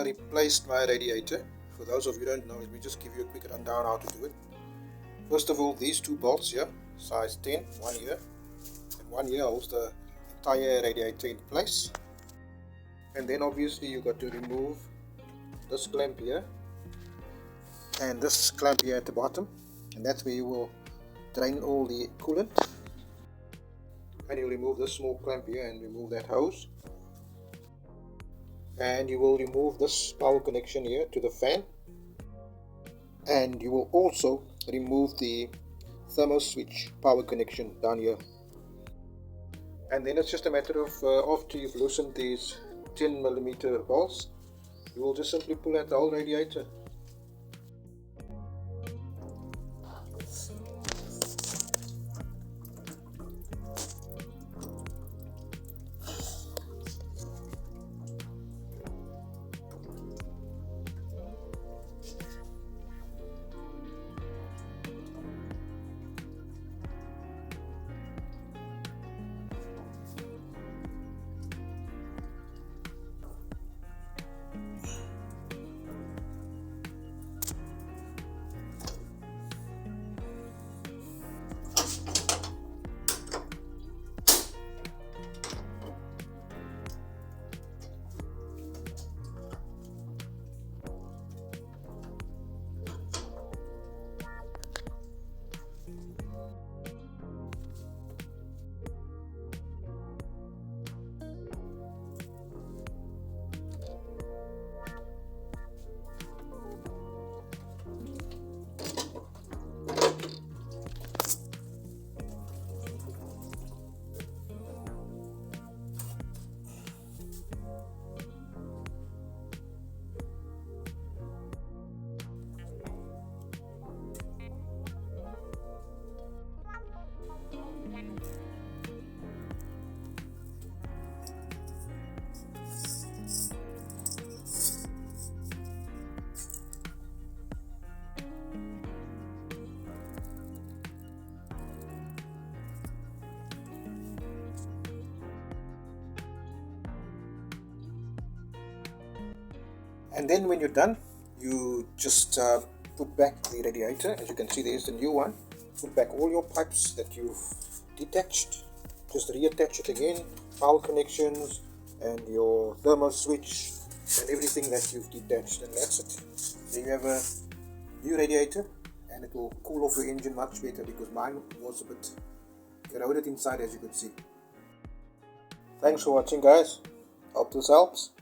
replaced my radiator. For those of you who don't know, let me just give you a quick rundown how to do it. First of all, these two bolts here, size 10, one here, and one here holds the entire radiator in place. And then obviously you got to remove this clamp here and this clamp here at the bottom, and that's where you will drain all the coolant. And you remove this small clamp here and remove that hose, and you will remove this power connection here to the fan, and you will also remove the thermal switch power connection down here. And then it's just a matter of after you've loosened these 10mm bolts, you will just simply pull out the whole radiator. And then when you're done, you just put back the radiator. As you can see, there's the new one. Put back all your pipes that you've detached. Just reattach it again, power connections and your thermal switch and everything that you've detached, and that's it. There you have a new radiator, and it will cool off your engine much better, because mine was a bit corroded inside, as you can see. Thanks for watching, guys. Hope this helps.